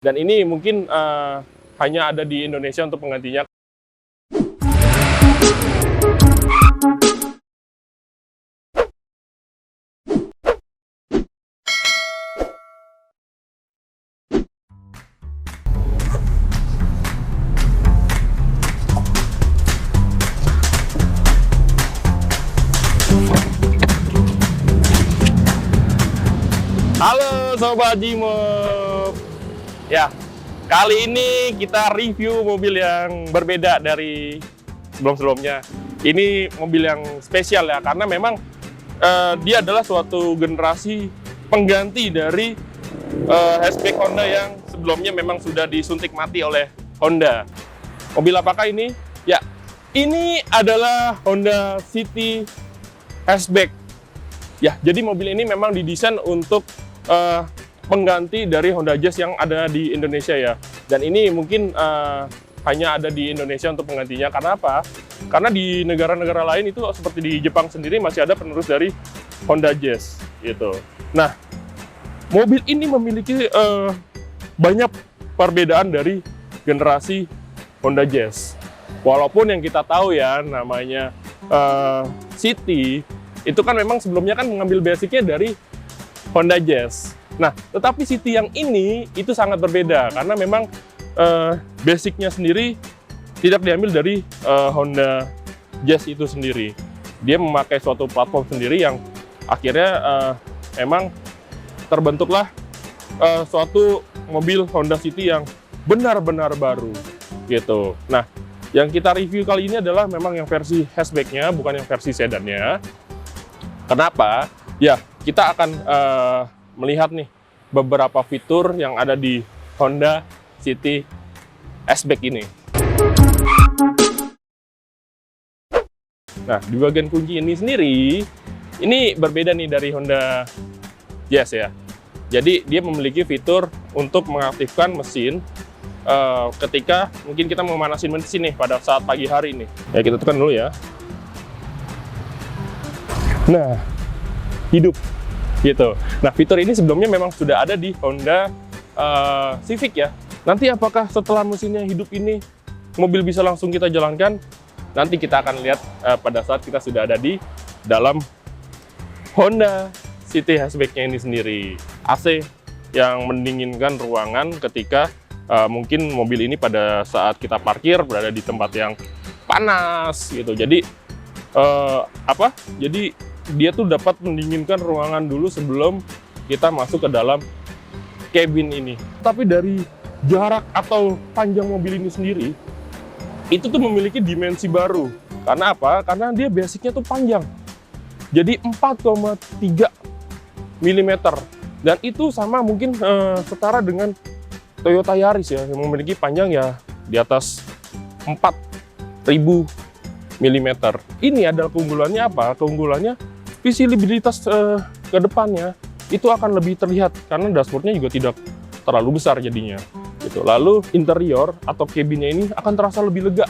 Dan ini mungkin hanya ada di Indonesia untuk penggantinya. Halo Sobat Jimob. Ya, kali ini kita review mobil yang berbeda dari sebelum-sebelumnya. Ini mobil yang spesial ya, karena memang dia adalah suatu generasi pengganti dari hatchback Honda yang sebelumnya memang sudah disuntik mati oleh Honda. Mobil apakah ini? Ya, ini adalah Honda City hatchback. Ya, jadi mobil ini memang didesain untuk pengganti dari Honda Jazz yang ada di Indonesia ya. Dan ini mungkin hanya ada di Indonesia untuk penggantinya. Karena apa? Karena di negara-negara lain itu seperti di Jepang sendiri masih ada penerus dari Honda Jazz gitu. Nah, mobil ini memiliki banyak perbedaan dari generasi Honda Jazz. Walaupun yang kita tahu ya namanya City itu kan memang sebelumnya kan mengambil basicnya dari Honda Jazz. Nah, tetapi City yang ini itu sangat berbeda karena memang basicnya sendiri tidak diambil dari Honda Jazz itu sendiri. Dia memakai suatu platform sendiri yang akhirnya memang terbentuklah suatu mobil Honda City yang benar-benar baru gitu. Nah, yang kita review kali ini adalah memang yang versi hatchback-nya, bukan yang versi sedannya. Kenapa? Ya, kita akan melihat nih beberapa fitur yang ada di Honda City hatchback ini. Nah, di bagian kunci ini sendiri, ini berbeda nih dari Honda Jazz ya. Jadi, dia memiliki fitur untuk mengaktifkan mesin ketika mungkin kita memanasin mesin nih pada saat pagi hari nih. Ya, kita tekan dulu ya. Nah, hidup gitu. Nah, fitur ini sebelumnya memang sudah ada di Honda Civic ya. Nanti apakah setelah mesinnya hidup ini mobil bisa langsung kita jalankan? Nanti kita akan lihat pada saat kita sudah ada di dalam Honda City hatchback-nya ini sendiri. AC yang mendinginkan ruangan ketika mungkin mobil ini pada saat kita parkir berada di tempat yang panas gitu. Jadi Jadi dia tuh dapat mendinginkan ruangan dulu sebelum kita masuk ke dalam cabin ini. Tapi dari jarak atau panjang mobil ini sendiri, itu tuh memiliki dimensi baru. Karena apa? Karena dia basicnya tuh panjang. Jadi 4,3 mm. Dan itu sama mungkin setara dengan Toyota Yaris ya, yang memiliki panjang ya di atas 4.000 mm. Ini adalah keunggulannya apa? Keunggulannya visibilitas ke depannya itu akan lebih terlihat karena dashboardnya juga tidak terlalu besar jadinya. Gitu. Lalu interior atau cabinnya ini akan terasa lebih lega.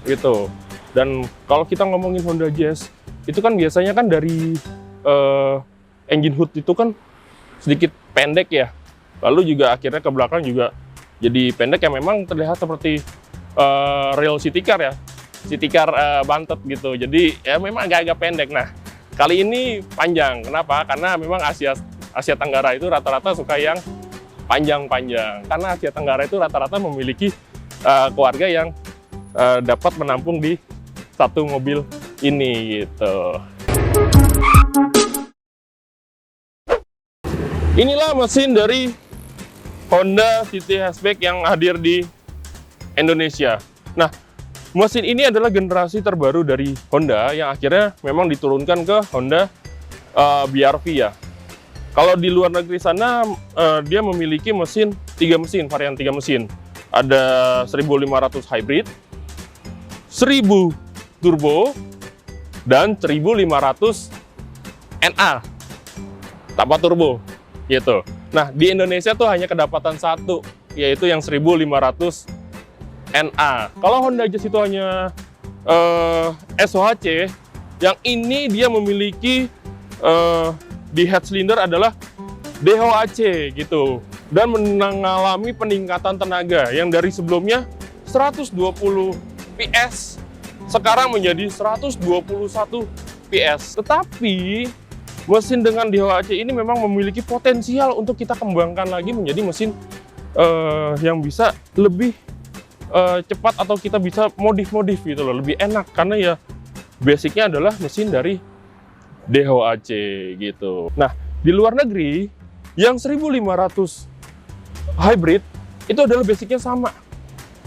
Gitu. Dan kalau kita ngomongin Honda Jazz, itu kan biasanya kan dari engine hood itu kan sedikit pendek ya. Lalu juga akhirnya ke belakang juga jadi pendek yang memang terlihat seperti real city car ya. City car bantet gitu. Jadi ya memang agak-agak pendek. Nah, kali ini panjang. Kenapa? Karena memang Asia Tenggara itu rata-rata suka yang panjang-panjang. Karena Asia Tenggara itu rata-rata memiliki keluarga yang dapat menampung di satu mobil ini gitu. Inilah mesin dari Honda City hatchback yang hadir di Indonesia. Nah, mesin ini adalah generasi terbaru dari Honda yang akhirnya memang diturunkan ke Honda BR-V ya. Kalau di luar negeri sana dia memiliki varian 3 mesin. Ada 1500 hybrid, 1000 turbo, dan 1500 NA tanpa turbo gitu. Nah, di Indonesia tuh hanya kedapatan satu, yaitu yang 1500 NA. Kalau Honda Jazz itu hanya SOHC, yang ini dia memiliki di head cylinder adalah DOHC gitu. dan mengalami peningkatan tenaga yang dari sebelumnya 120 PS sekarang menjadi 121 PS. Tetapi mesin dengan DHOAC ini memang memiliki potensial untuk kita kembangkan lagi menjadi mesin yang bisa lebih cepat, atau kita bisa modif-modif gitu loh, lebih enak, karena ya basicnya adalah mesin dari DHOAC gitu. Nah, di luar negeri yang 1500 hybrid itu adalah basicnya sama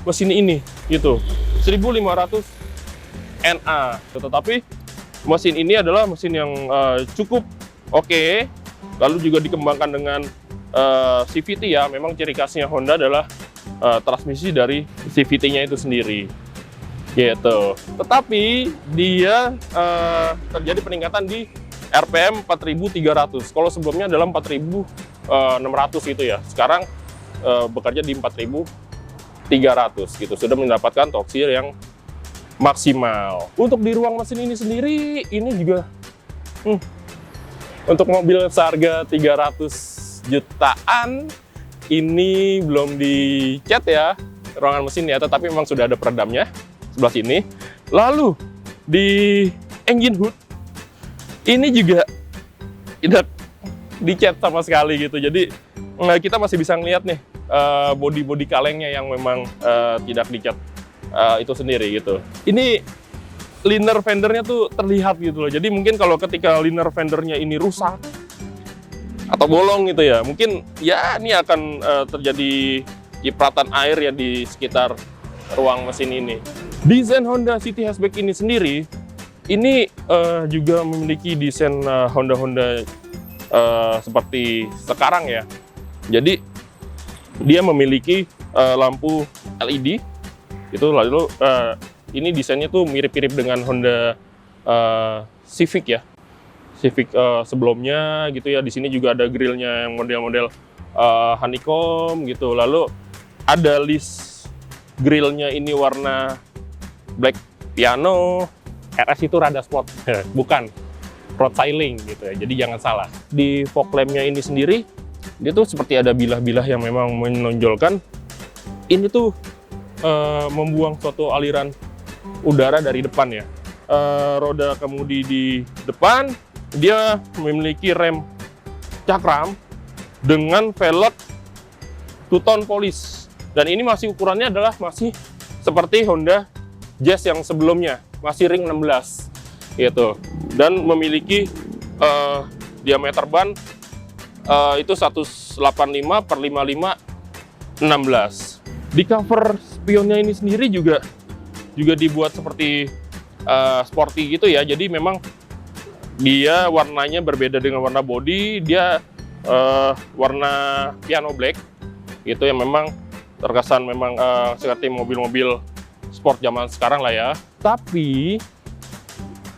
mesin ini gitu, 1500 NA. Tetapi mesin ini adalah mesin yang cukup oke, lalu juga dikembangkan dengan CVT ya. Memang ciri khasnya Honda adalah transmisi dari CVT-nya itu sendiri gitu. Tetapi dia terjadi peningkatan di RPM 4300. Kalau sebelumnya adalah 4600 gitu ya. Sekarang bekerja di 4300 gitu. Sudah mendapatkan torsi yang maksimal. Untuk di ruang mesin ini sendiri, ini juga untuk mobil seharga 300 jutaan ini belum dicat ya ruangan mesin ya, tetapi memang sudah ada peredamnya sebelah sini. Lalu di engine hood ini juga tidak dicat sama sekali gitu. Jadi kita masih bisa ngeliat nih bodi-bodi kalengnya yang memang tidak dicat itu sendiri gitu. Ini liner fendernya tuh terlihat gitu loh. Jadi mungkin kalau ketika liner fendernya ini rusak atau bolong gitu ya, mungkin ya ini akan terjadi cipratan air ya di sekitar ruang mesin ini. Desain Honda City Hatchback ini sendiri ini juga memiliki desain Honda seperti sekarang ya. Jadi dia memiliki lampu LED itu, lalu ini desainnya tuh mirip-mirip dengan Honda Civic ya. Civic sebelumnya gitu ya. Di sini juga ada grillnya yang model-model honeycomb gitu. Lalu ada list grillnya ini warna black piano. RS itu rada sport, bukan road styling gitu ya. Jadi jangan salah. Di fog lampnya ini sendiri, dia tuh seperti ada bilah-bilah yang memang menonjolkan ini tuh membuang suatu aliran udara dari depan ya. Roda kemudi di depan, dia memiliki rem cakram dengan velg two-tone polish, dan ini masih ukurannya adalah masih seperti Honda Jazz yang sebelumnya, masih ring 16 gitu, dan memiliki diameter ban itu 185 per 55 16. Di cover spionnya ini sendiri juga dibuat seperti sporty gitu ya. Jadi memang dia warnanya berbeda dengan warna body. Dia warna piano black gitu, yang memang terkesan memang seperti mobil-mobil sport zaman sekarang lah ya. Tapi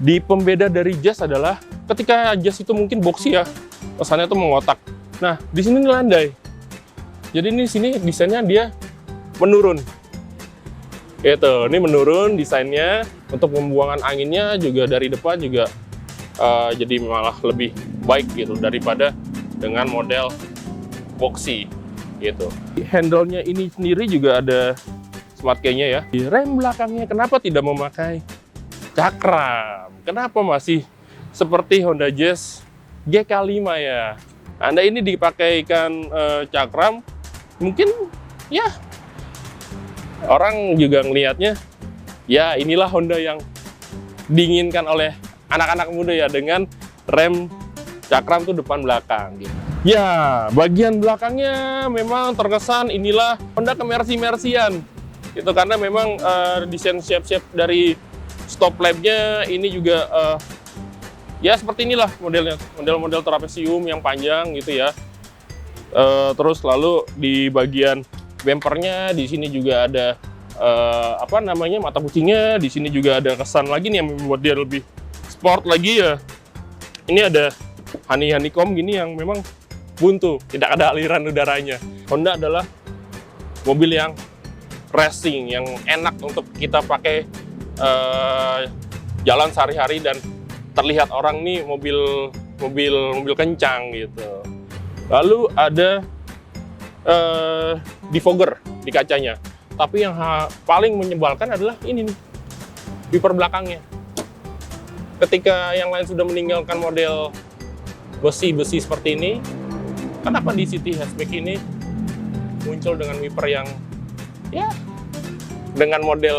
di pembeda dari Jazz adalah ketika Jazz itu mungkin boxy ya, kesannya tuh mengotak. Nah, di sini landai. Jadi ini sini desainnya dia menurun. Gitu, ini menurun desainnya. Untuk pembuangan anginnya juga dari depan juga jadi malah lebih baik gitu daripada dengan model boxy gitu. Handle-nya ini sendiri juga ada smart key-nya ya. Di rem belakangnya kenapa tidak memakai cakram? Kenapa masih seperti Honda Jazz GK5 ya? Anda ini dipakaikan cakram, mungkin ya orang juga ngelihatnya ya inilah Honda yang diinginkan oleh anak-anak muda ya, dengan rem cakram tuh depan belakang gitu. Ya, bagian belakangnya memang terkesan inilah Honda kemersi-mersian gitu, karena memang desain shape-shape dari stop lamp-nya ini juga ya seperti inilah modelnya, model-model trapesium yang panjang gitu ya. Terus lalu di bagian bumpernya di sini juga ada apa namanya, mata kucingnya. Di sini juga ada kesan lagi nih yang membuat dia lebih sport lagi ya. Ini ada honeycomb gini yang memang buntu, tidak ada aliran udaranya. Honda adalah mobil yang racing, yang enak untuk kita pakai jalan sehari-hari, dan terlihat orang nih mobil kencang gitu. Lalu ada defogger di kacanya. Tapi yang paling menyebalkan adalah ini nih, wiper belakangnya. Ketika yang lain sudah meninggalkan model besi-besi seperti ini, kenapa di City Hatchback ini muncul dengan wiper yang ya dengan model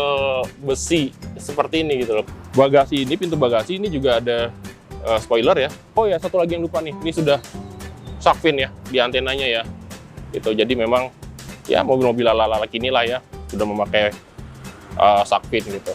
besi seperti ini gitu loh. Bagasi ini, pintu bagasi ini juga ada spoiler ya. Oh ya, satu lagi yang lupa nih, ini sudah shark fin ya di antenanya ya. Gitu. Jadi memang ya mobil-mobil ala-ala kini lah ya sudah memakai shark fin gitu.